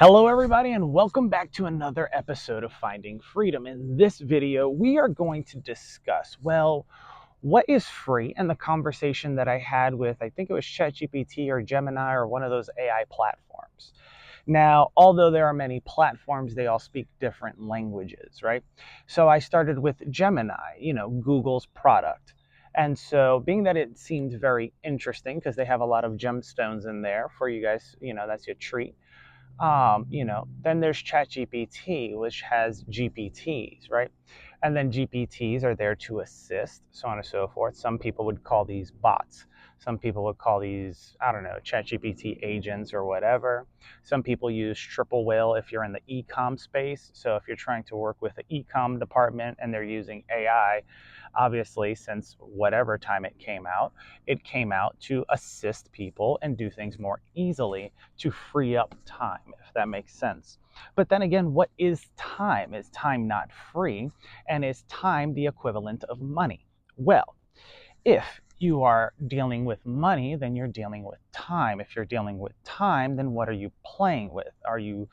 Hello everybody and welcome back to another episode of Finding Freedom. In this video, we are going to discuss, what is free, and the conversation that I had with, I think it was ChatGPT or Gemini or one of those AI platforms. Now, although there are many platforms, they all speak different languages, right? So I started with Gemini, Google's product. And so, being that it seemed very interesting because they have a lot of gemstones in there for you guys, that's your treat. Then there's ChatGPT, which has GPTs, right? And then GPTs are there to assist, so on and so forth. Some people would call these bots. Some people would call these, I don't know, ChatGPT agents or whatever. Some people use Triple Whale if you're in the e-com space. So if you're trying to work with the e-com department and they're using AI, obviously, since whatever time it came out to assist people and do things more easily to free up time, if that makes sense. But then again, what is time? Is time not free? And is time the equivalent of money? Well, if you are dealing with money, then you're dealing with time. If you're dealing with time, then what are you playing with? Are you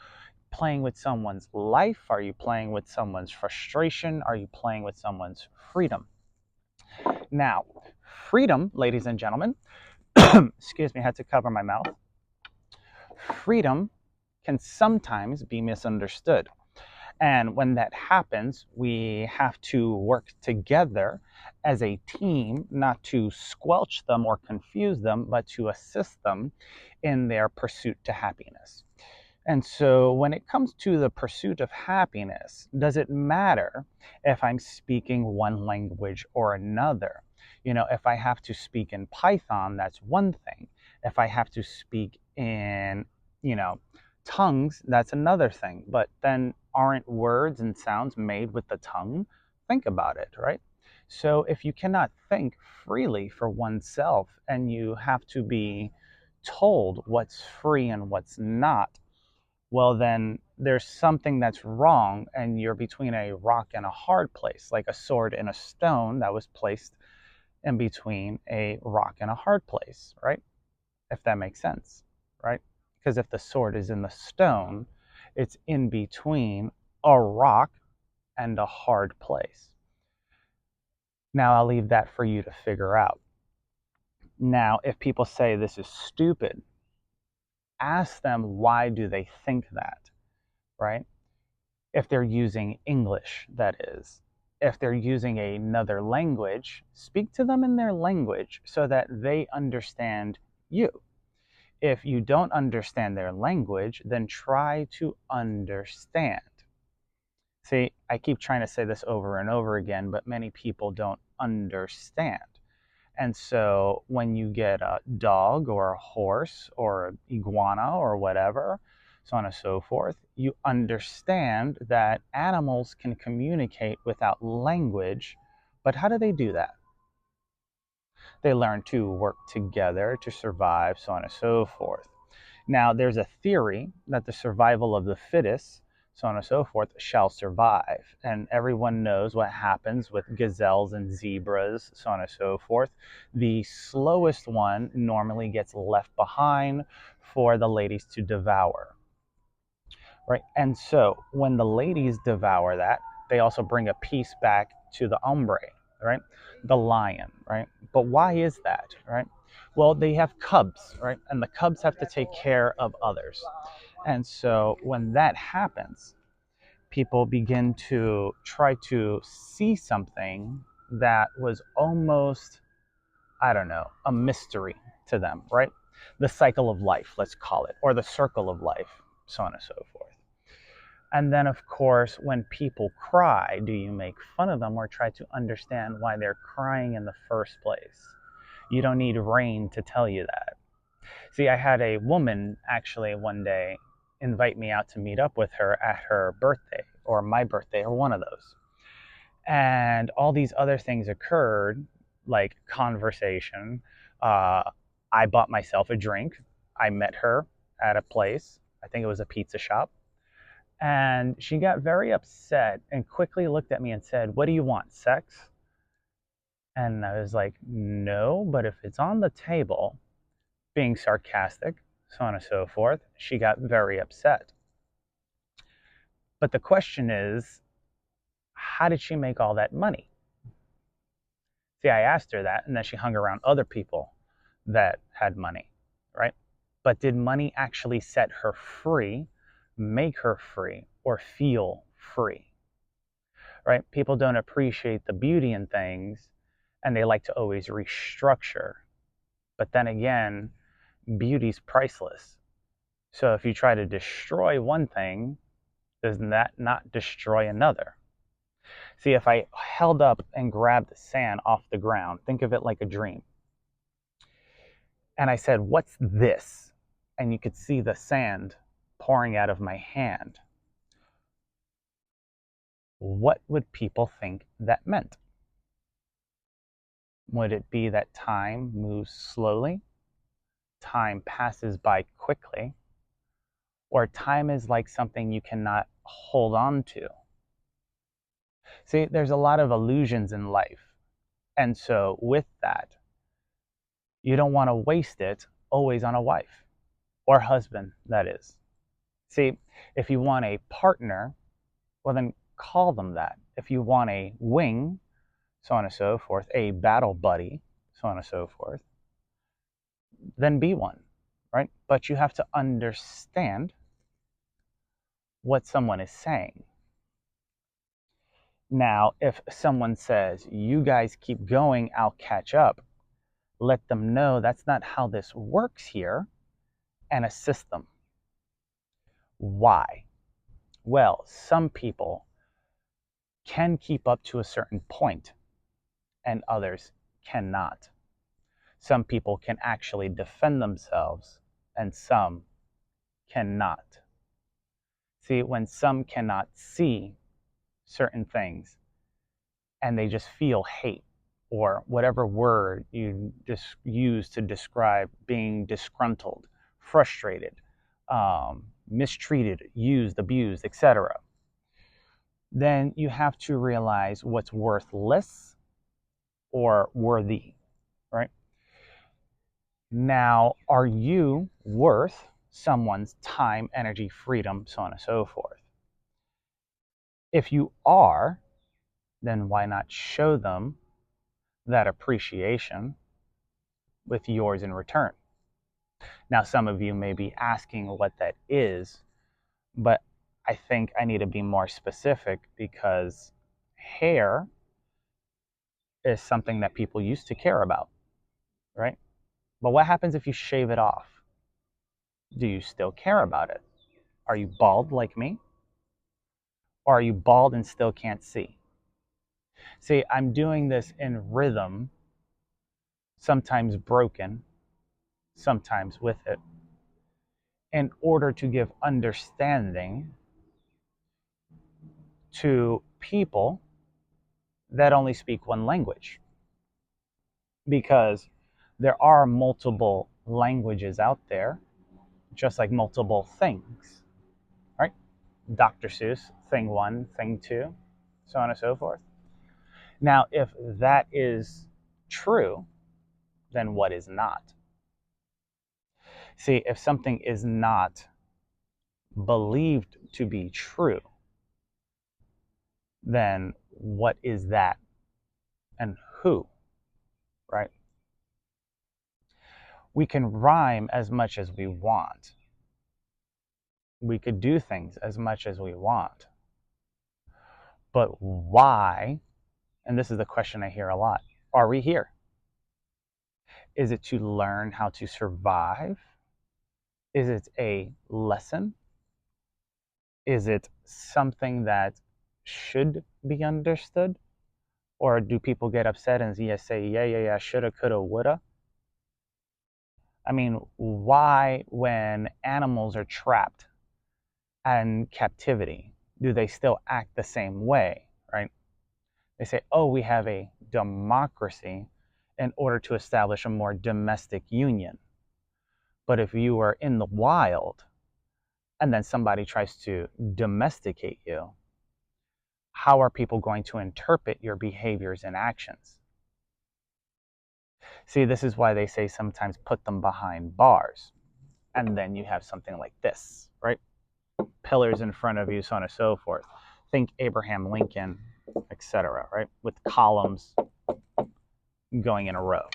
playing with someone's life? Are you playing with someone's frustration? Are you playing with someone's freedom? Now, freedom, ladies and gentlemen, excuse me, I had to cover my mouth. Freedom can sometimes be misunderstood. And when that happens, we have to work together as a team, not to squelch them or confuse them, but to assist them in their pursuit to happiness. And so, when it comes to the pursuit of happiness, does it matter if I'm speaking one language or another? If I have to speak in Python, that's one thing. If I have to speak in, you know, tongues, that's another thing. But then aren't words and sounds made with the tongue? Think about it, right? So if you cannot think freely for oneself and you have to be told what's free and what's not, well, then there's something that's wrong and you're between a rock and a hard place, like a sword and a stone that was placed in between a rock and a hard place, right? If that makes sense, right? Because if the sword is in the stone, it's in between a rock and a hard place. Now, I'll leave that for you to figure out. Now, if people say this is stupid, ask them why do they think that, right? If they're using English, that is. If they're using another language, speak to them in their language so that they understand you. If you don't understand their language, then try to understand. See, I keep trying to say this over and over again, but many people don't understand. And so when you get a dog or a horse or an iguana or whatever, so on and so forth, you understand that animals can communicate without language. But how do they do that? They learn to work together to survive, so on and so forth. Now, there's a theory that the survival of the fittest, so on and so forth, shall survive. And everyone knows what happens with gazelles and zebras, so on and so forth. The slowest one normally gets left behind for the ladies to devour, right? And so when the ladies devour that, they also bring a piece back to the hombre, right? The lion, right? But why is that, right? Well, they have cubs, right? And the cubs have to take care of others. And so when that happens, people begin to try to see something that was almost, I don't know, a mystery to them, right? The cycle of life, let's call it, or the circle of life, so on and so forth. And then, of course, when people cry, do you make fun of them or try to understand why they're crying in the first place? You don't need rain to tell you that. See, I had a woman actually one day invite me out to meet up with her at her birthday or my birthday or one of those. And all these other things occurred, like conversation. Uh, I bought myself a drink. I met her at a place. I think it was a pizza shop. And she got very upset and quickly looked at me and said, "What do you want, sex?" And I was like, "No, but if it's on the table," being sarcastic, so on and so forth. She got very upset. But the question is, how did she make all that money? See, I asked her that, and then she hung around other people that had money, right? But did money actually set her free, make her free, or feel free, right? People don't appreciate the beauty in things, and they like to always restructure. But then again, beauty's priceless. So if you try to destroy one thing, does that not destroy another? See, if I held up and grabbed the sand off the ground, think of it like a dream. And I said, "What's this?" And you could see the sand pouring out of my hand. What would people think that meant? Would it be that time moves slowly, time passes by quickly, or time is like something you cannot hold on to? See, there's a lot of illusions in life. And so, with that, you don't want to waste it always on a wife or husband, that is. See, if you want a partner, well, then call them that. If you want a wing, so on and so forth, a battle buddy, so on and so forth, then be one, right? But you have to understand what someone is saying. Now, if someone says, "You guys keep going, I'll catch up," let them know that's not how this works here and assist them. Why? Well, some people can keep up to a certain point and others cannot. Some people can actually defend themselves and some cannot. See, when some cannot see certain things and they just feel hate or whatever word you use to describe being disgruntled, frustrated, mistreated, used, abused, etc., then you have to realize what's worthless or worthy, right? Now, are you worth someone's time, energy, freedom, so on and so forth? If you are, then why not show them that appreciation with yours in return? Now, some of you may be asking what that is, but I think I need to be more specific because hair is something that people used to care about, right? But what happens if you shave it off? Do you still care about it? Are you bald like me? Or are you bald and still can't see? See, I'm doing this in rhythm, sometimes broken, sometimes with it, in order to give understanding to people that only speak one language. Because there are multiple languages out there, just like multiple things, right? Dr. Seuss, thing one, thing two, so on and so forth. Now, if that is true, then what is not? See, if something is not believed to be true, then what is that and who, right? We can rhyme as much as we want. We could do things as much as we want. But why, and this is the question I hear a lot, are we here? Is it to learn how to survive? Is it a lesson? Is it something that should be understood? Or do people get upset and say, yeah, shoulda, coulda, woulda? I mean, why, when animals are trapped in captivity, do they still act the same way, right? They say, oh, we have a democracy in order to establish a more domestic union. But if you are in the wild and then somebody tries to domesticate you, how are people going to interpret your behaviors and actions? See, this is why they say sometimes put them behind bars. And then you have something like this, right? pillars in front of you, so on and so forth. Think Abraham Lincoln, etc., right? With columns going in a row.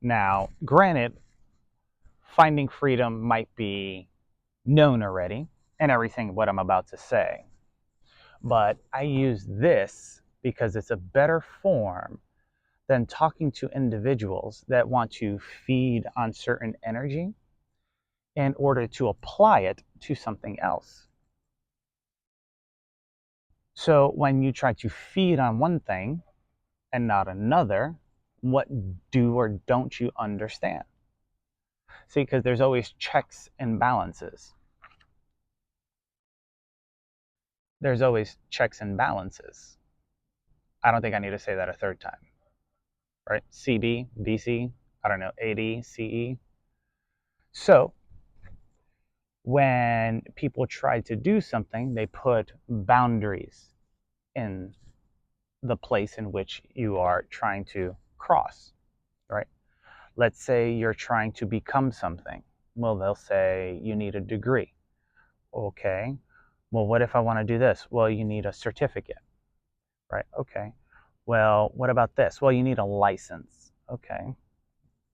Now, granted, finding freedom might be known already and everything what I'm about to say, but I use this because it's a better form than talking to individuals that want to feed on certain energy in order to apply it to something else. So when you try to feed on one thing and not another, what do or don't you understand? See, because there's always checks and balances. There's always checks and balances. I don't think I need to say that a third time, right? CB, BC, I don't know, AD, CE. So when people try to do something, they put boundaries in the place in which you are trying to cross, right? Let's say you're trying to become something. Well, they'll say you need a degree. Okay. Well, what if I want to do this? Well, you need a certificate, right? Okay. Well, what about this? Well, you need a license. Okay.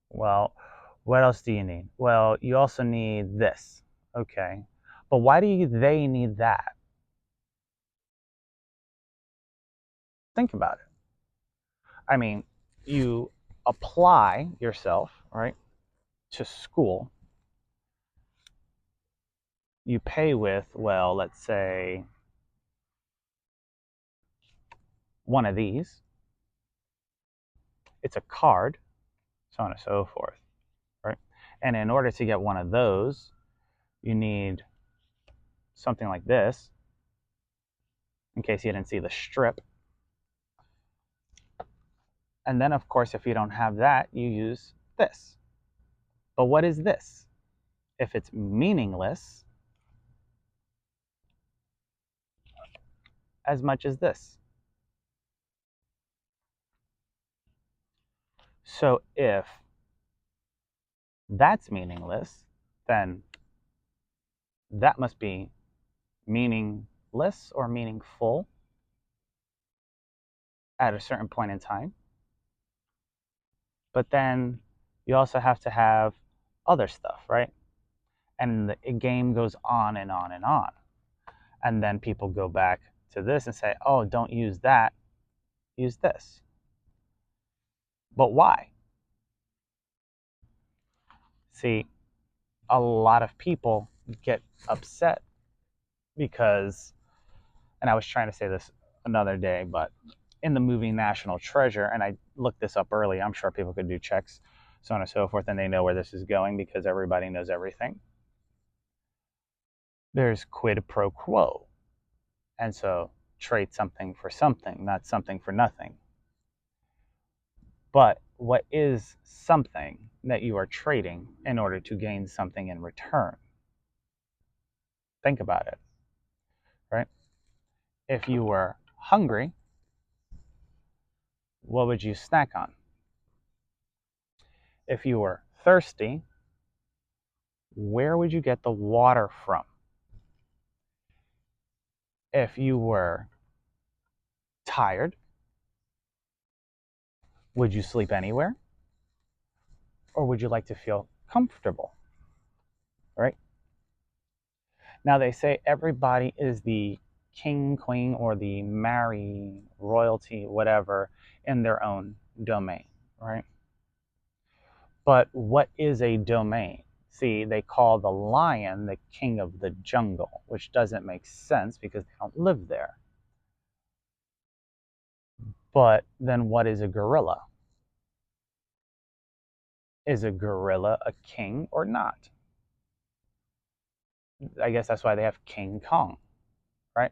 Well, what else do you need? Well, you also need this. Okay. But why do they need that? Think about it. I mean, you apply yourself, right, to school. You pay with, well, let's say one of these. It's a card, so on and so forth, right? And in order to get one of those, you need something like this, in case you didn't see the strip. And then, of course, if you don't have that, you use this. But what is this? If it's meaningless, as much as this. So if that's meaningless, then that must be meaningless or meaningful at a certain point in time. But then you also have to have other stuff, right? And the game goes on and on and on. And then people go back to this and say, oh, don't use that, use this. But why? See, a lot of people get upset because, and I was trying to say this another day, but in the movie National Treasure, and I looked this up early, I'm sure people could do checks, so on and so forth, and they know where this is going because everybody knows everything. There's quid pro quo. And so trade something for something, not something for nothing. But what is something that you are trading in order to gain something in return? Think about it, right? If you were hungry, what would you snack on? If you were thirsty, where would you get the water from? If you were tired, would you sleep anywhere? Or would you like to feel comfortable? Right? Now they say everybody is the king, queen, or the Mary, royalty, whatever, in their own domain, right? But what is a domain? See, they call the lion the king of the jungle, which doesn't make sense because they don't live there. But then what is a gorilla? Is a gorilla a king or not? I guess that's why they have King Kong, right?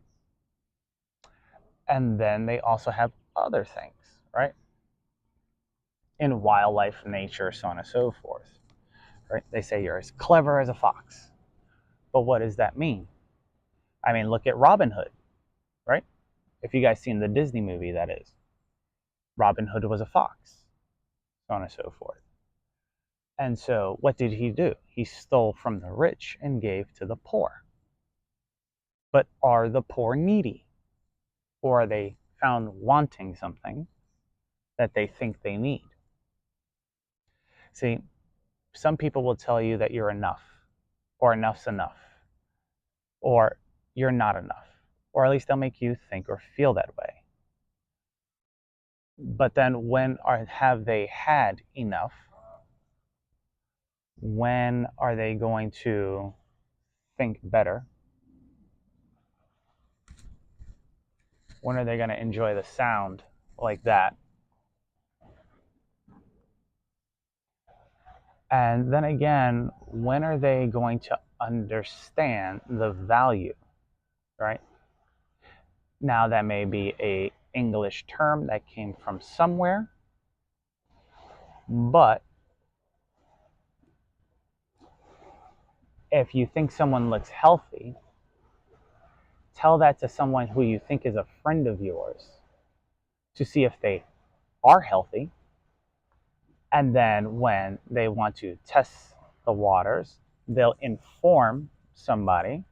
And then they also have other things, right? In wildlife, nature, so on and so forth, right? They say you're as clever as a fox. But what does that mean? I mean, look at Robin Hood, right? If you guys seen the Disney movie, that is. Robin Hood was a fox, so on and so forth. And so what did he do? He stole from the rich and gave to the poor. But are the poor needy? Or are they found wanting something that they think they need? See, some people will tell you that you're enough, or enough's enough, or you're not enough, or at least they'll make you think or feel that way. But then have they had enough? When are they going to think better? When are they going to enjoy the sound like that? And then again, when are they going to understand the value, right? Now that may be a English term that came from somewhere, but if you think someone looks healthy, tell that to someone who you think is a friend of yours to see if they are healthy. And then when they want to test the waters, they'll inform somebody,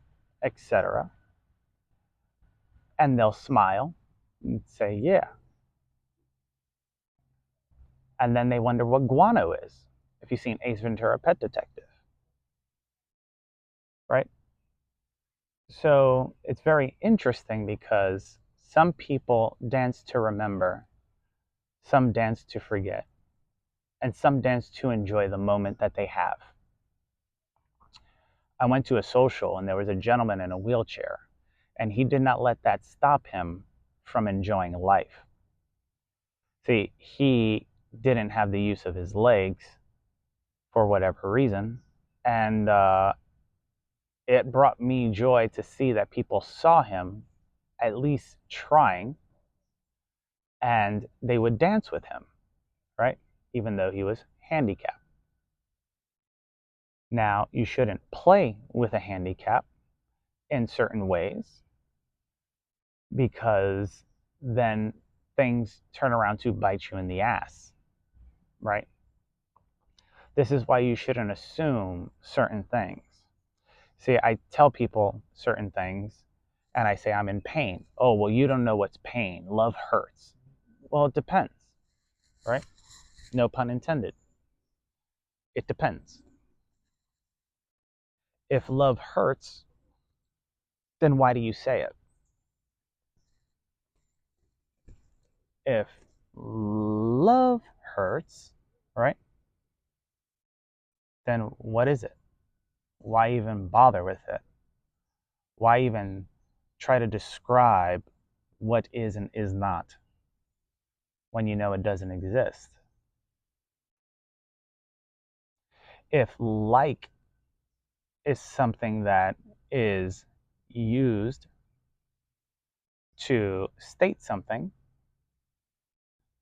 etc. And they'll smile and say, yeah. And then they wonder what guano is, if you've seen Ace Ventura: Pet Detective. Right? So it's very interesting because some people dance to remember, some dance to forget, and some dance to enjoy the moment that they have. I went to a social and there was a gentleman in a wheelchair, and he did not let that stop him from enjoying life. See, he didn't have the use of his legs for whatever reason, and it brought me joy to see that people saw him at least trying, and they would dance with him, right? Even though he was handicapped. Now, you shouldn't play with a handicap in certain ways, because then things turn around to bite you in the ass, right? This is why you shouldn't assume certain things. See, I tell people certain things and I say I'm in pain. Oh, well, you don't know what's pain. Love hurts. Well, it depends, right? No pun intended. It depends. If love hurts, then why do you say it? If love hurts, right, then what is it? Why even bother with it? Why even try to describe what is and is not when you know it doesn't exist? If like is something that is used to state something,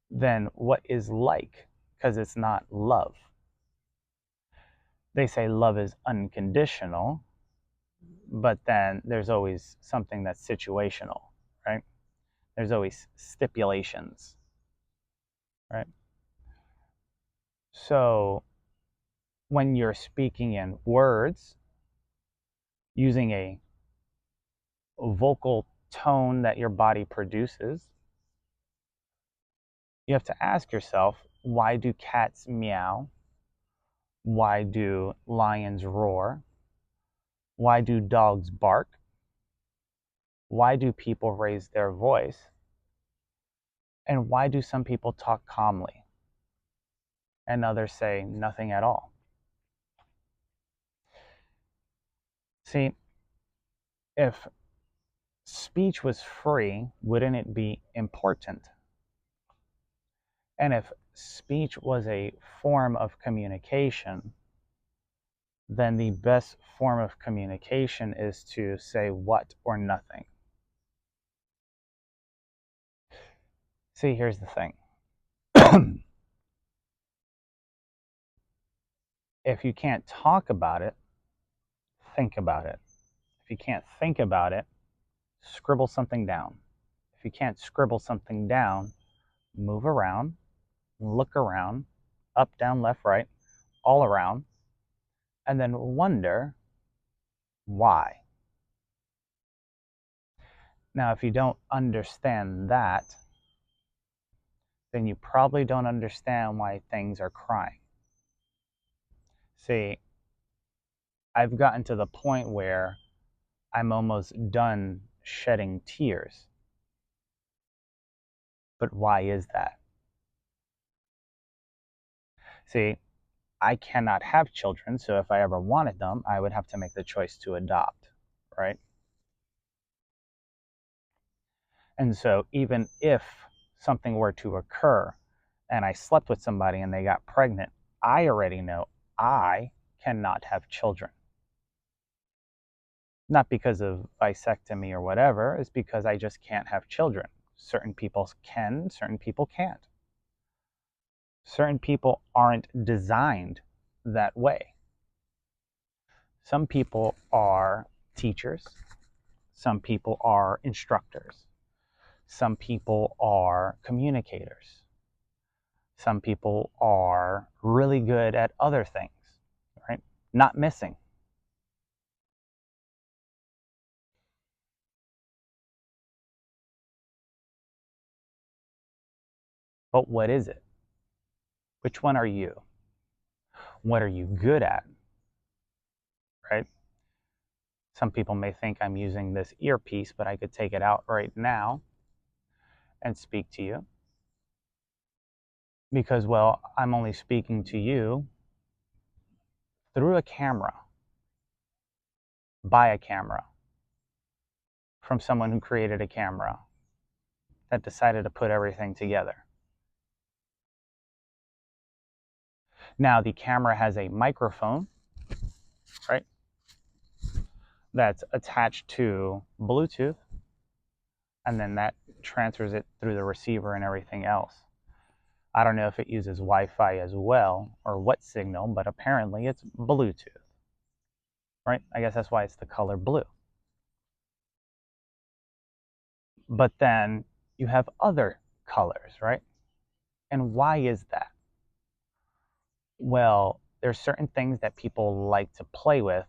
then what is like? Because it's not love. They say love is unconditional, but then there's always something that's situational, right? There's always stipulations, right? So when you're speaking in words, using a vocal tone that your body produces, you have to ask yourself, why do cats meow? Why do lions roar? Why do dogs bark? Why do people raise their voice? And why do some people talk calmly and others say nothing at all? See, if speech was free, wouldn't it be important? And if speech was a form of communication, then the best form of communication is to say what or nothing. See, here's the thing. If you can't talk about it, think about it. If you can't think about it, scribble something down. If you can't scribble something down, move around, look around, up, down, left, right, all around and then wonder why. Now, if you don't understand that, then you probably don't understand why things are crying. See, I've gotten to the point where I'm almost done shedding tears. But why is that? See, I cannot have children, so if I ever wanted them, I would have to make the choice to adopt, right? And so even if something were to occur and I slept with somebody and they got pregnant, I already know I cannot have children. Not because of vasectomy or whatever, it's because I just can't have children. Certain people can, certain people can't. Certain people aren't designed that way. Some people are teachers. Some people are instructors. Some people are communicators. Some people are really good at other things, right? Not missing. But what is it? Which one are you? What are you good at? Right? Some people may think I'm using this earpiece, but I could take it out right now and speak to you. Because, well, I'm only speaking to you through a camera, by a camera, from someone who created a camera that decided to put everything together. Now, the camera has a microphone, right, that's attached to Bluetooth, and then that transfers it through the receiver and everything else. I don't know if it uses Wi-Fi as well or what signal, but apparently it's Bluetooth, right? I guess that's why it's the color blue. But then you have other colors, right? And why is that? Well, there's certain things that people like to play with,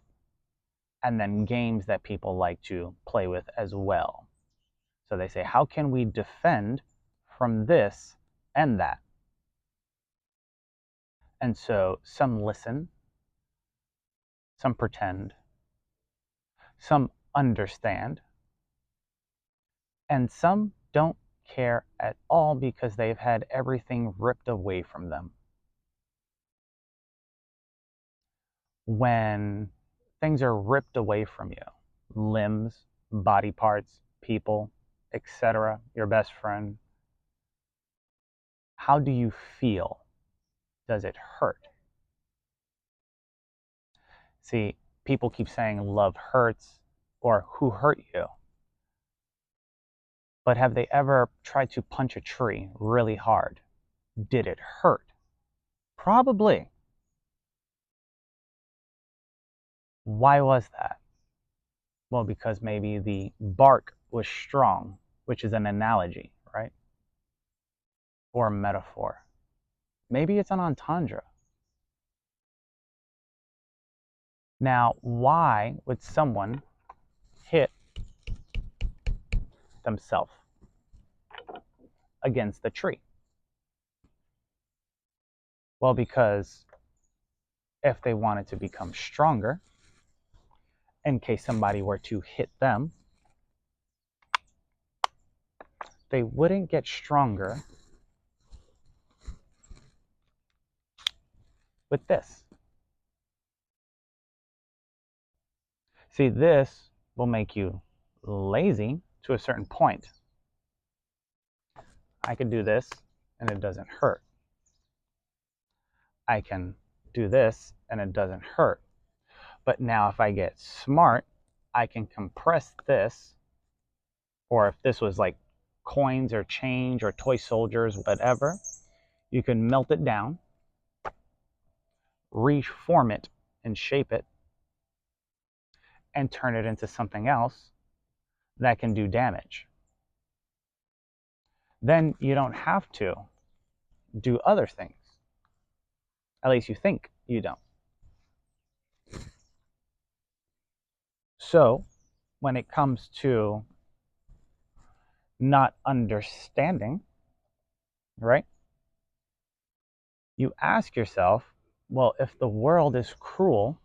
and then games that people like to play with as well. So they say, how can we defend from this and that? And so some listen, some pretend, some understand, and some don't care at all because they've had everything ripped away from them. When things are ripped away from you, limbs, body parts, people, etc., your best friend, how do you feel? Does it hurt? See, people keep saying love hurts or who hurt you? But have they ever tried to punch a tree really hard? Did it hurt? Probably. Why was that? Well, because maybe the bark was strong, which is an analogy, right? Or a metaphor. Maybe it's an entendre. Now, why would someone hit themselves against the tree? Well, because if they wanted to become stronger, in case somebody were to hit them, they wouldn't get stronger with this. See, this will make you lazy to a certain point. I can do this and it doesn't hurt. I can do this and it doesn't hurt. But now if I get smart, I can compress this, or if this was like coins or change or toy soldiers, whatever, you can melt it down, reform it and shape it, and turn it into something else that can do damage. Then you don't have to do other things. At least you think you don't. So when it comes to not understanding, right? You ask yourself, well, if the world is cruel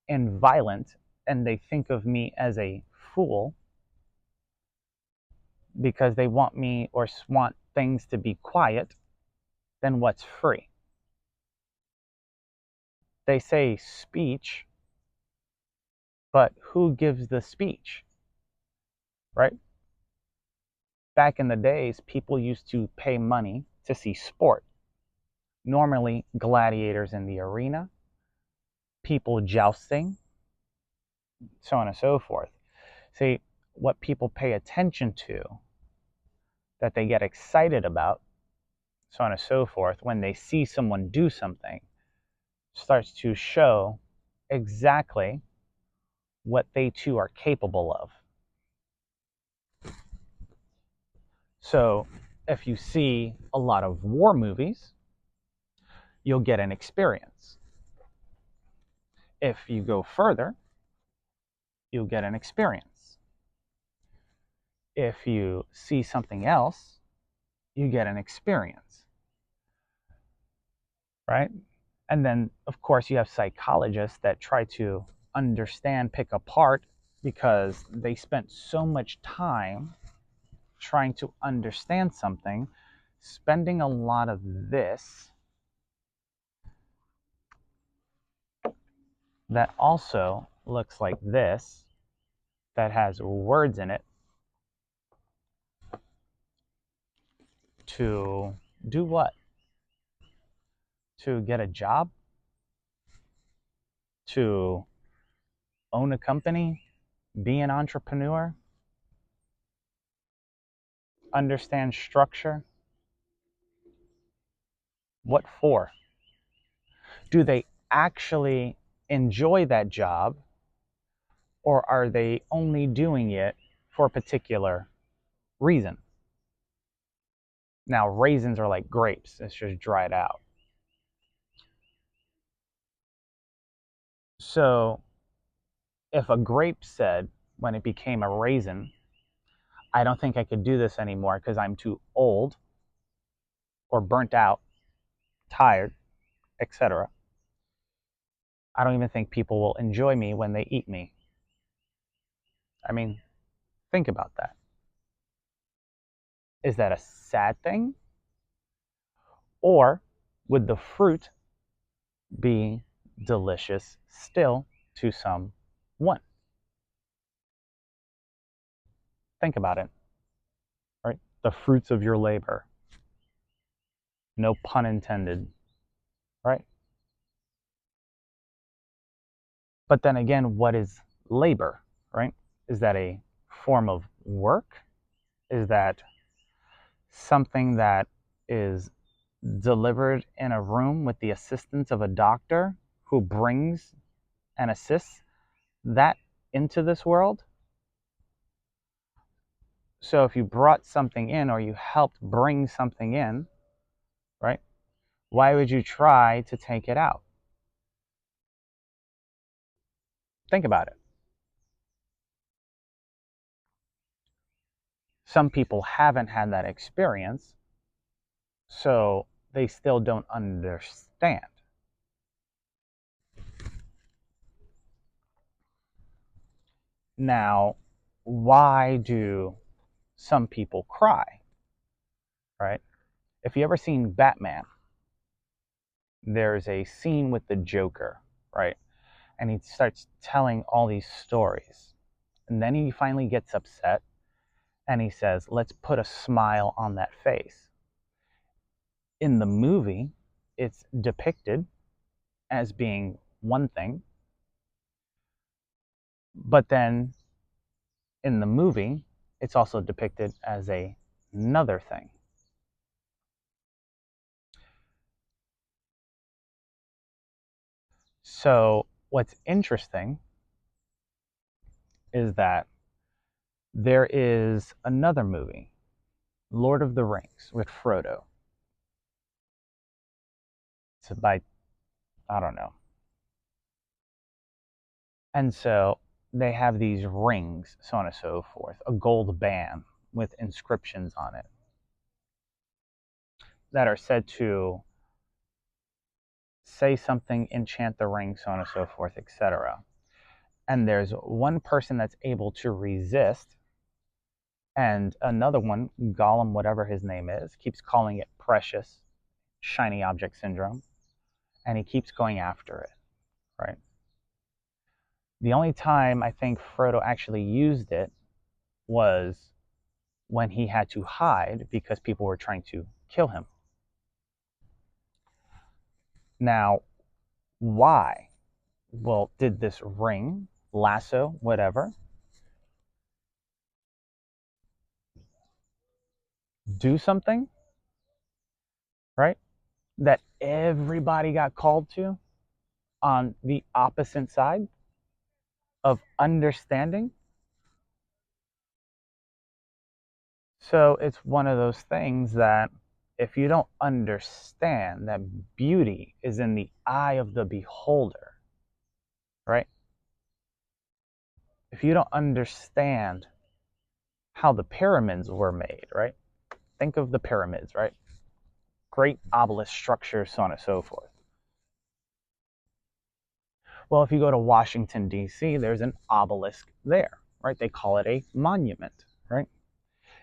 and violent and they think of me as a fool because they want me or want things to be quiet, then what's free? They say speech, but who gives the speech, right? Back in the days, people used to pay money to see sport. Normally, gladiators in the arena, people jousting, so on and so forth. See, what people pay attention to, that they get excited about, so on and so forth, when they see someone do something, starts to show exactly what they too are capable of. So if you see a lot of war movies, you'll get an experience. If you go further, you'll get an experience. If you see something else, you get an experience, right? And then, of course, you have psychologists that try to understand, pick apart, because they spent so much time trying to understand something, spending a lot of this that also looks like this, that has words in it, to do what? To get a job? To own a company? Be an entrepreneur? Understand structure? What for? Do they actually enjoy that job, or are they only doing it for a particular reason? Now, raisins are like grapes, it's just dried out. So, if a grape said when it became a raisin, I don't think I could do this anymore because I'm too old or burnt out, tired, etc., I don't even think people will enjoy me when they eat me. I mean, think about that. Is that a sad thing? Or would the fruit be delicious still to someone? Think about it, right? The fruits of your labor. No pun intended, right? But then again, what is labor, right? Is that a form of work? Is that something that is delivered in a room with the assistance of a doctor who brings and assists that into this world? So if you brought something in or you helped bring something in, right, why would you try to take it out? Think about it. Some people haven't had that experience, so they still don't understand. Now, why do some people cry, right? If you ever seen Batman, there's a scene with the Joker, right? And he starts telling all these stories. And then he finally gets upset and he says, let's put a smile on that face. In the movie, it's depicted as being one thing, but then in the movie, it's also depicted as another thing. So what's interesting is that there is another movie, Lord of the Rings, with Frodo. It's by I don't know. And so they have these rings, so on and so forth, a gold band with inscriptions on it that are said to say something, enchant the ring, so on and so forth, etc. And there's one person that's able to resist, and another one, Gollum, whatever his name is, keeps calling it precious, shiny object syndrome, and he keeps going after it, right? The only time I think Frodo actually used it was when he had to hide because people were trying to kill him. Now, why? Well, did this ring, lasso, whatever, do something, right? That everybody got called to on the opposite side of understanding? So it's one of those things that if you don't understand that beauty is in the eye of the beholder, right? If you don't understand how the pyramids were made, right? Think of the pyramids, right? Great obelisk structures, so on and so forth. Well, if you go to Washington, D.C., there's an obelisk there, right? They call it a monument, right?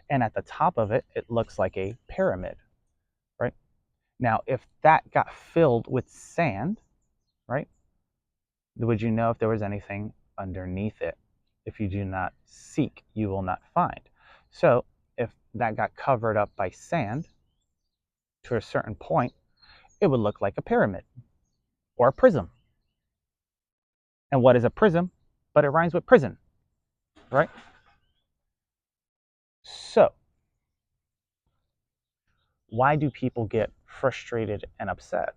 And at the top of it, it looks like a pyramid, right? Now, if that got filled with sand, right, would you know if there was anything underneath it? If you do not seek, you will not find. So if that got covered up by sand to a certain point, it would look like a pyramid or a prism. And what is a prism? But it rhymes with prison, right? So why do people get frustrated and upset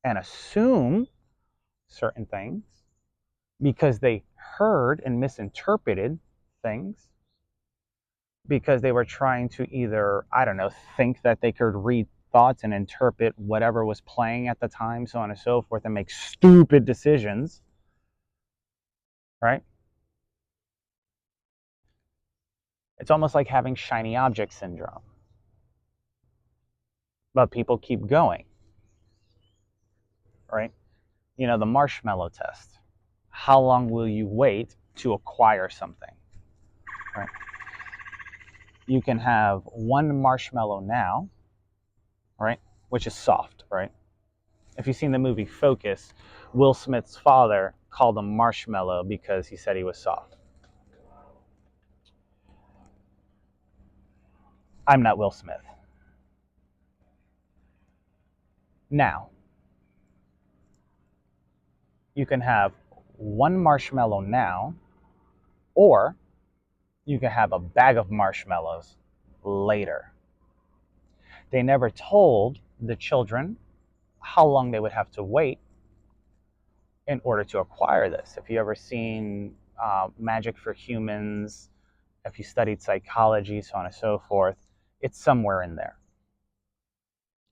and assume certain things because they heard and misinterpreted things, because they were trying to either, I don't know, think that they could read thoughts and interpret whatever was playing at the time, so on and so forth, and make stupid decisions, right? It's almost like having shiny object syndrome. But people keep going, right? You know, the marshmallow test. How long will you wait to acquire something, right? You can have one marshmallow now, right? Which is soft, right? If you've seen the movie Focus, Will Smith's father called him Marshmallow because he said he was soft. I'm not Will Smith. Now, you can have one marshmallow now, or you can have a bag of marshmallows later. They never told the children how long they would have to wait in order to acquire this. If you ever seen Magic for Humans, if you studied psychology, so on and so forth, it's somewhere in there.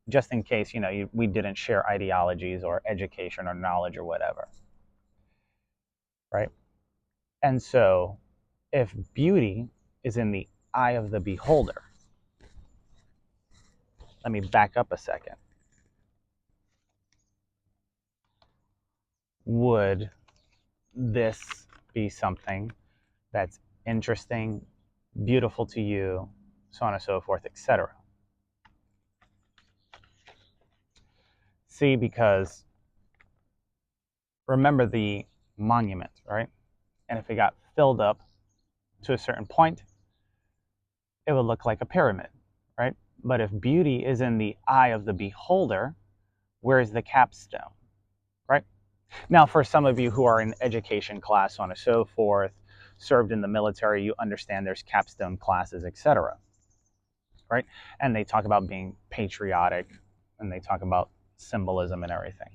Just in case, you know, we didn't share ideologies or education or knowledge or whatever, right? And so if beauty is in the eye of the beholder, let me back up a second. Would this be something that's interesting, beautiful to you, so on and so forth, etc.? See, because remember the monument, right? And if it got filled up to a certain point, it would look like a pyramid, right? But if beauty is in the eye of the beholder, where's the capstone, right? Now, for some of you who are in education class, so on and so forth, served in the military, you understand there's capstone classes, etc., right? And they talk about being patriotic, and they talk about symbolism and everything.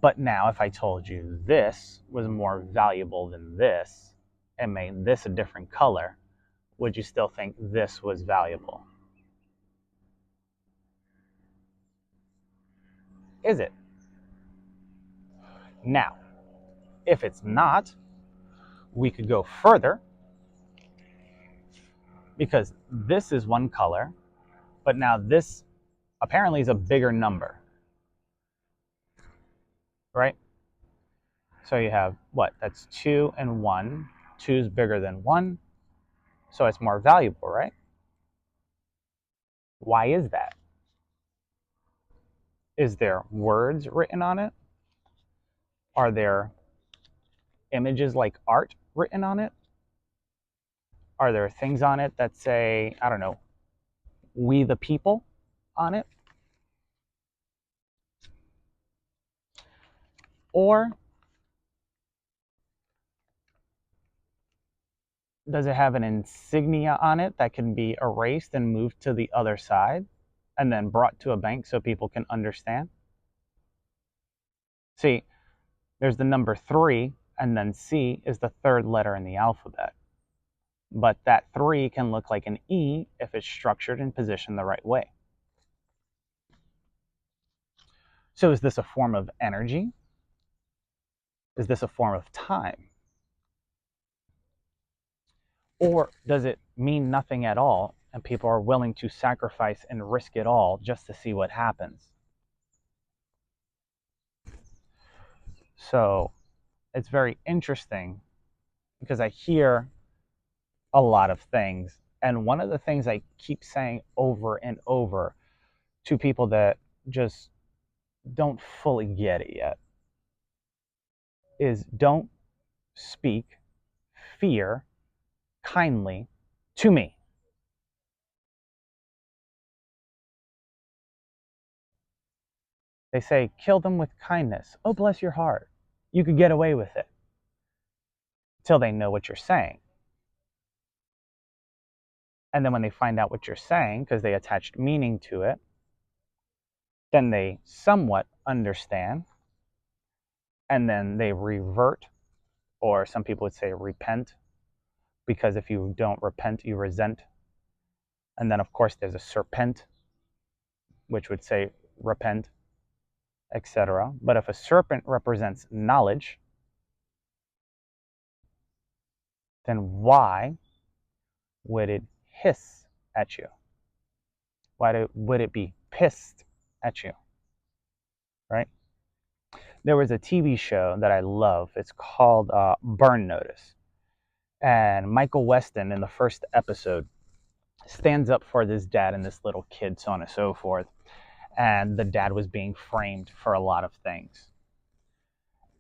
But now, if I told you this was more valuable than this and made this a different color, would you still think this was valuable? is it? Now, if it's not, we could go further, because this is one color, but now this apparently is a bigger number, right? So you have what? That's 2 and 1. 2 is bigger than 1, so it's more valuable, right? Why is that? Is there words written on it? Are there images like art written on it? Are there things on it that say, I don't know, we the people on it? Or does it have an insignia on it that can be erased and moved to the other side and then brought to a bank so people can understand? See, there's the number 3, and then C is the third letter in the alphabet. But that 3 can look like an E if it's structured and positioned the right way. So is this a form of energy? Is this a form of time? Or does it mean nothing at all and people are willing to sacrifice and risk it all just to see what happens? So it's very interesting because I hear a lot of things. And one of the things I keep saying over and over to people that just don't fully get it yet is don't speak fear kindly to me. They say, kill them with kindness. Oh, bless your heart. You could get away with it. Till they know what you're saying. And then when they find out what you're saying, because they attached meaning to it, then they somewhat understand. And then they revert, or some people would say repent, because if you don't repent, you resent. And then, of course, there's a serpent, which would say repent, etc. But if a serpent represents knowledge, then why would it hiss at you? Why would it be pissed at you? Right? There was a TV show that I love. It's called Burn Notice. And Michael Weston, in the first episode, stands up for this dad and this little kid, so on and so forth. And the dad was being framed for a lot of things.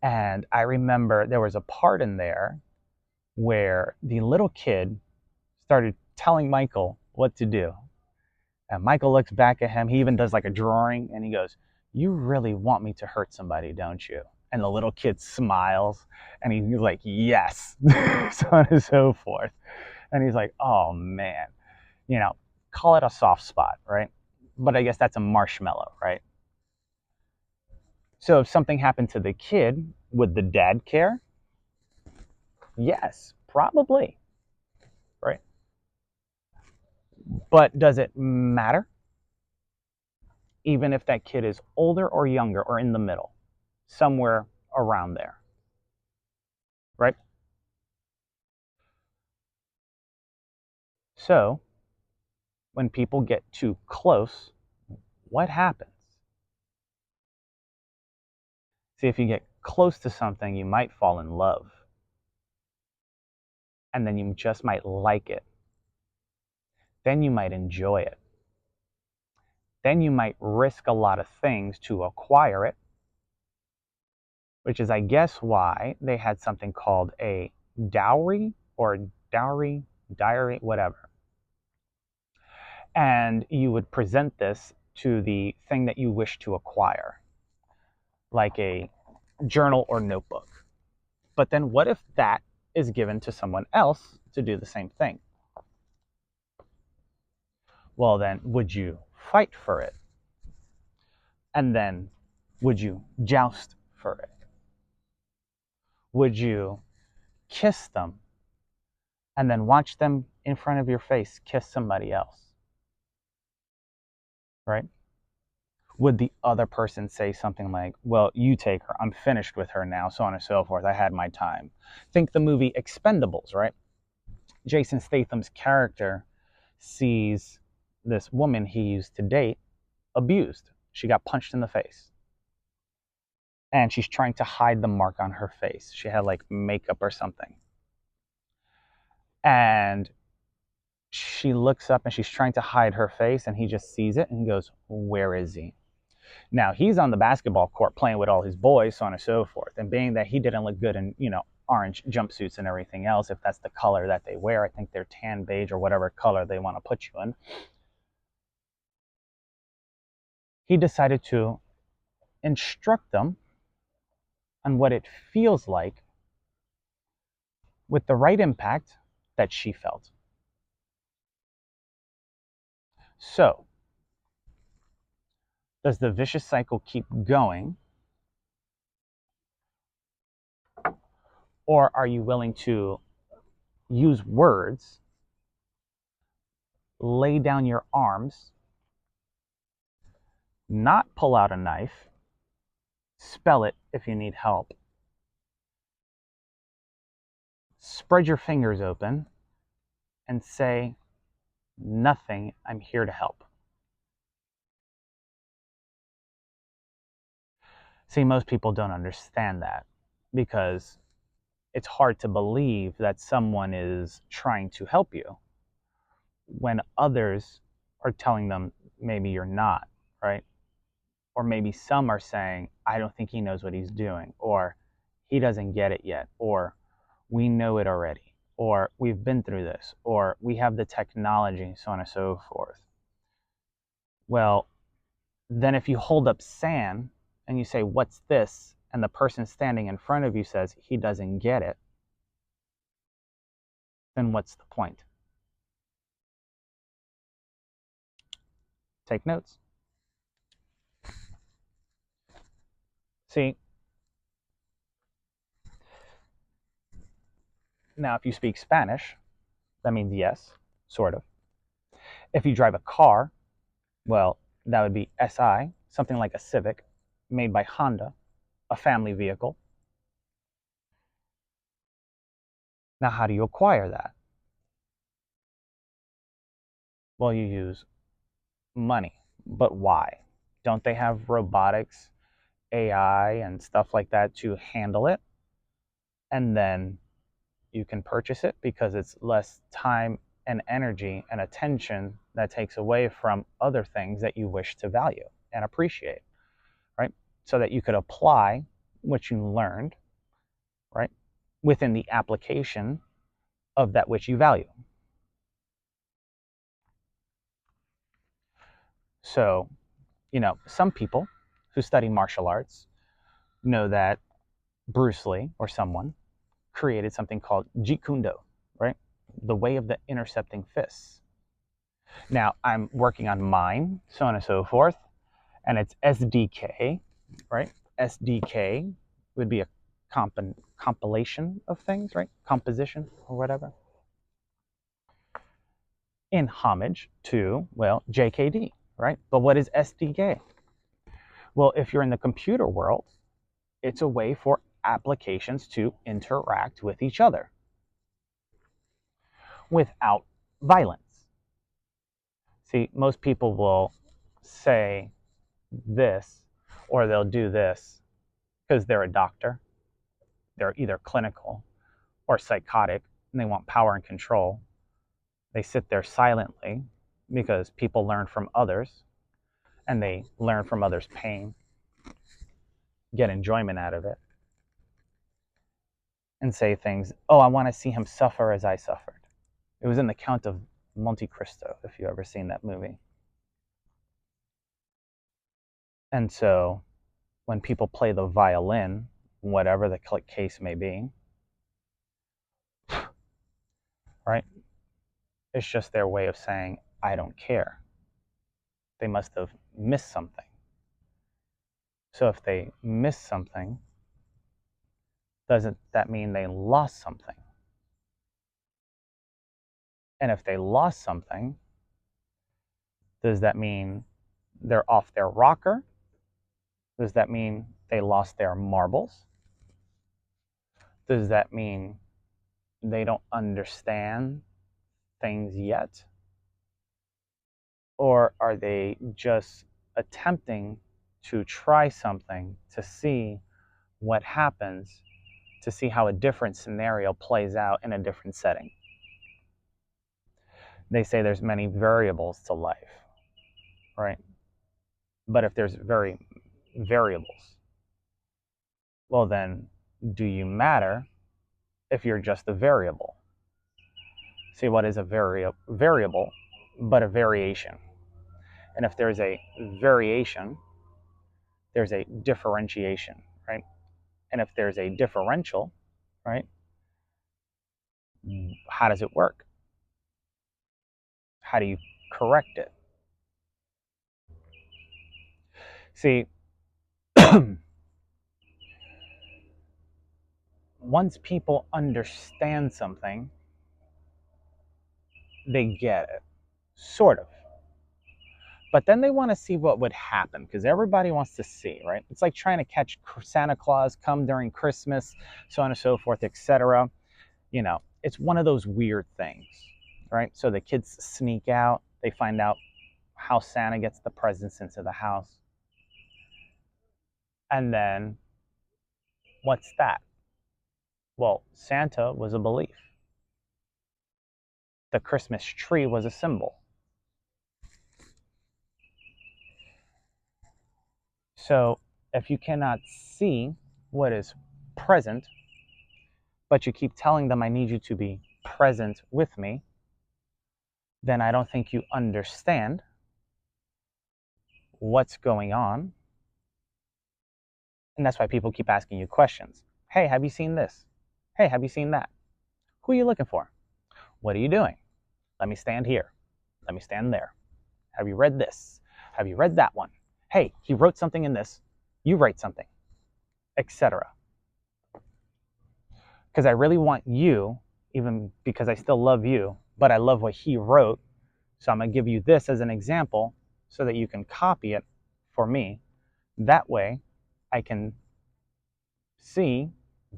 And I remember there was a part in there where the little kid started telling Michael what to do. And Michael looks back at him. He even does like a drawing and he goes, "You really want me to hurt somebody, don't you?" And the little kid smiles and he's like, "Yes," so on and so forth. And he's like, "Oh man, call it a soft spot, right?" But I guess that's a marshmallow, right? So if something happened to the kid, would the dad care? Yes, probably, right? But does it matter? Even if that kid is older or younger or in the middle, somewhere around there, right? So when people get too close, what happens? See, if you get close to something, you might fall in love. And then you just might like it. Then you might enjoy it. Then you might risk a lot of things to acquire it, which is, I guess, why they had something called a dowry or diary, whatever. And you would present this to the thing that you wish to acquire, like a journal or notebook. But then what if that is given to someone else to do the same thing? Well, then, would you fight for it? And then, would you joust for it? Would you kiss them and then watch them in front of your face kiss somebody else? Right? would the other person say something like, well, you take her, I'm finished with her now, so on and so forth, I had my time. Think the movie Expendables, right? Jason Statham's character sees this woman he used to date abused. She got punched in the face. And she's trying to hide the mark on her face. She had like makeup or something. And she looks up and she's trying to hide her face, and he just sees it and he goes, where is he? Now he's on the basketball court playing with all his boys, so on and so forth. And being that he didn't look good in, orange jumpsuits and everything else, if that's the color that they wear, I think they're tan, beige, or whatever color they want to put you in. He decided to instruct them on what it feels like with the right impact that she felt. So, does the vicious cycle keep going? Or are you willing to use words, lay down your arms, not pull out a knife, spell it if you need help, spread your fingers open, and say, nothing, I'm here to help? See, most people don't understand that because it's hard to believe that someone is trying to help you when others are telling them maybe you're not, right? Or maybe some are saying, I don't think he knows what he's doing, or he doesn't get it yet, or we know it already, or we've been through this, or we have the technology, so on and so forth. Well, then if you hold up sand and you say, what's this? And the person standing in front of you says, he doesn't get it, then what's the point? Take notes. See, now if you speak Spanish, that means yes, sort of. If you drive a car, well, that would be SI, something like a Civic, made by Honda, a family vehicle. Now, how do you acquire that? Well, you use money. But why? Don't they have robotics, AI, and stuff like that to handle it? And then you can purchase it because it's less time and energy and attention that takes away from other things that you wish to value and appreciate, right? So that you could apply what you learned, right, within the application of that which you value. So, some people who study martial arts know that Bruce Lee or someone created something called Jeet Kune Do, right? The way of the intercepting fists. Now, I'm working on mine, so on and so forth, and it's SDK, right? SDK would be a compilation of things, right? Composition or whatever. In homage to, well, JKD, right? But what is SDK? Well, if you're in the computer world, it's a way for applications to interact with each other without violence. See, most people will say this or they'll do this because they're a doctor. They're either clinical or psychotic and they want power and control. They sit there silently because people learn from others and they learn from others' pain, get enjoyment out of it, and say things, oh, I want to see him suffer as I suffered. It was in The Count of Monte Cristo, if you've ever seen that movie. And so when people play the violin, whatever the case may be, right, it's just their way of saying, I don't care. They must have missed something. So if they missed something, doesn't that mean they lost something? And if they lost something, does that mean they're off their rocker Does that mean they lost their marbles? Does that mean they don't understand things yet? Or are they just attempting to try something to see what happens, to see how a different scenario plays out in a different setting? They say there's many variables to life, right? But if there's variables, well then, do you matter if you're just a variable? See, what is a variable but a variation? And if there's a variation, there's a differentiation, right? And if there's a differential, right, how does it work? How do you correct it? See, once people understand something, they get it, sort of. But then they want to see what would happen because everybody wants to see, right? It's like trying to catch Santa Claus come during Christmas, so on and so forth, etc. You know, it's one of those weird things, right? So the kids sneak out, they find out how Santa gets the presents into the house. And then what's that? Well, Santa was a belief. The Christmas tree was a symbol. So if you cannot see what is present, but you keep telling them, I need you to be present with me, then I don't think you understand what's going on. And that's why people keep asking you questions. Hey, have you seen this? Hey, have you seen that? Who are you looking for? What are you doing? Let me stand here. Let me stand there. Have you read this? Have you read that one? Hey, he wrote something in this. You write something, etc. Because I really want you, even because I still love you, but I love what he wrote. So I'm going to give you this as an example so that you can copy it for me. That way, I can see,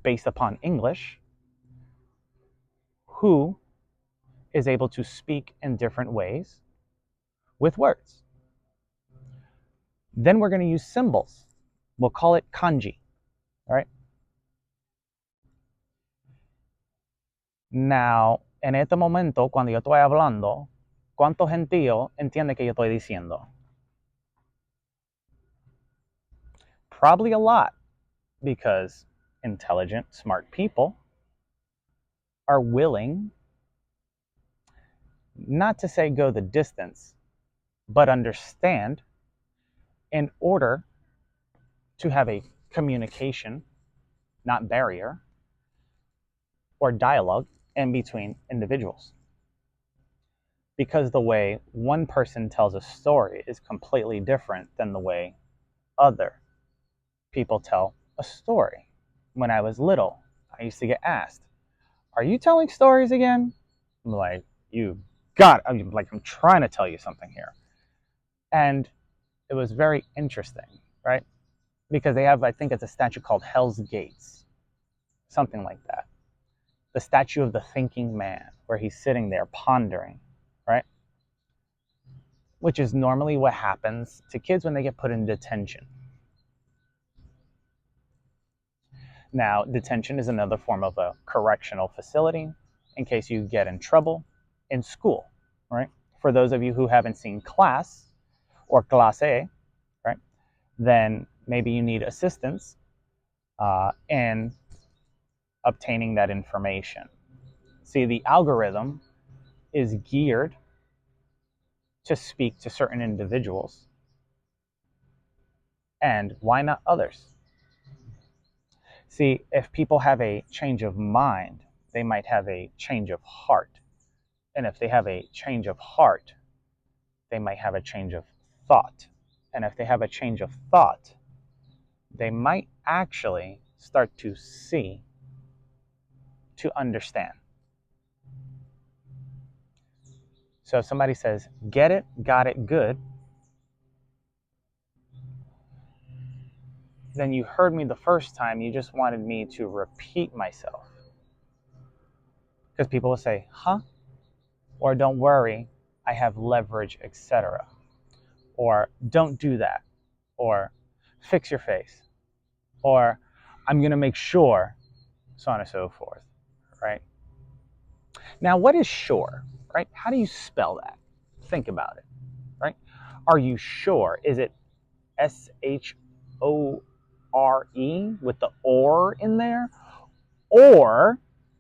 based upon English, who is able to speak in different ways with words. Then we're going to use symbols. We'll call it kanji. All right. Now, en este momento, cuando yo estoy hablando, ¿cuánto gentío entiende que yo estoy diciendo? Probably a lot, because intelligent, smart people are willing, not to say go the distance, but understand in order to have a communication, not barrier, or dialogue in between individuals. Because the way one person tells a story is completely different than the way other people tell a story. When I was little, I used to get asked, are you telling stories again? I'm like, I'm trying to tell you something here. And it was very interesting, right? Because they have, I think it's a statue called Hell's Gates, something like that. The statue of the thinking man, where he's sitting there pondering, right? Which is normally what happens to kids when they get put in detention. Now, detention is another form of a correctional facility in case you get in trouble in school, right? For those of you who haven't seen Class or Clase, right, then maybe you need assistance in obtaining that information. See, the algorithm is geared to speak to certain individuals, and why not others? See, if people have a change of mind, they might have a change of heart. And if they have a change of heart, they might have a change of thought. And if they have a change of thought, they might actually start to see, to understand. So if somebody says, get it, got it, good, then you heard me the first time, you just wanted me to repeat myself. Because people will say, huh? Or don't worry, I have leverage, etc. Or don't do that. Or fix your face. Or I'm going to make sure, so on and so forth, right? Now, what is sure, right? How do you spell that? Think about it, right? Are you sure? Is it SHORE with the or in there? Or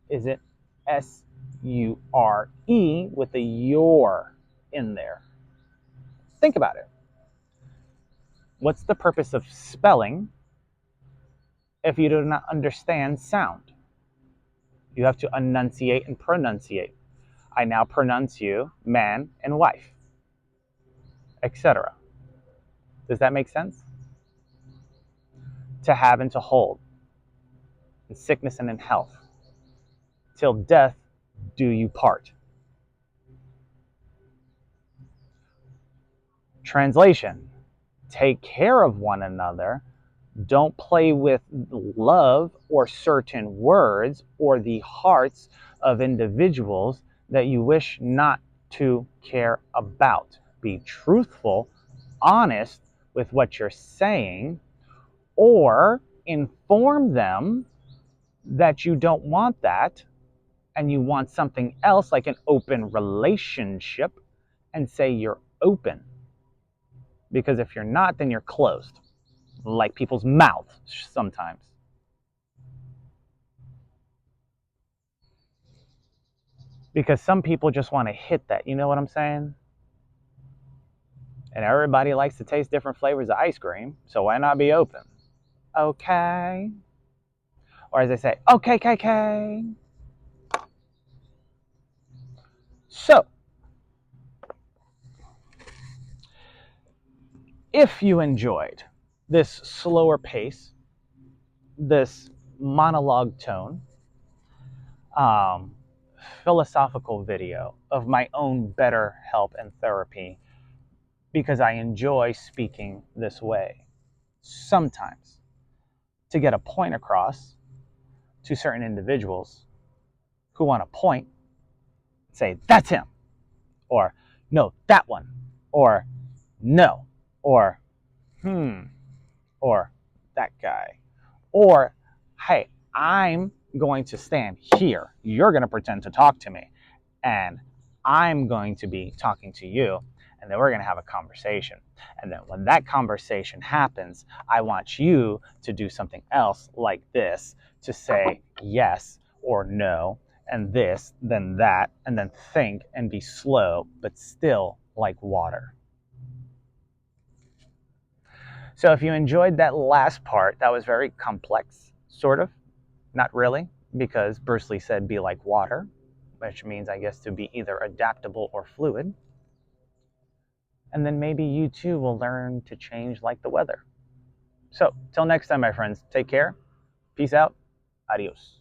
is it SURE with the your in there? Think about it. What's the purpose of spelling if you do not understand sound? You have to enunciate and pronunciate. I now pronounce you man and wife, etc. Does that make sense? To have and to hold, in sickness and in health, till death do you part. Translation: take care of one another. Don't play with love or certain words or the hearts of individuals that you wish not to care about. Be truthful, honest with what you're saying, or inform them that you don't want that and you want something else, like an open relationship, and say you're open. Because if you're not, then you're closed, like people's mouths sometimes. Because some people just want to hit that, you know what I'm saying? And everybody likes to taste different flavors of ice cream, so why not be open? Okay. Or as they say, okay, KK. So, if you enjoyed this slower pace, this monologue tone, um, philosophical video of my own better help and therapy, because I enjoy speaking this way sometimes to get a point across to certain individuals who want to point, say, that's him, or no, that one, or no, or or that guy, or hey, I'm going to stand here, you're going to pretend to talk to me, and I'm going to be talking to you, and then we're going to have a conversation. And then when that conversation happens, I want you to do something else like this, to say yes or no, and this, then that, and then think and be slow, but still like water. So if you enjoyed that last part, that was very complex, sort of. Not really, because Bruce Lee said be like water, which means, I guess, to be either adaptable or fluid. And then maybe you too will learn to change like the weather. So, till next time, my friends, take care. Peace out. Adios.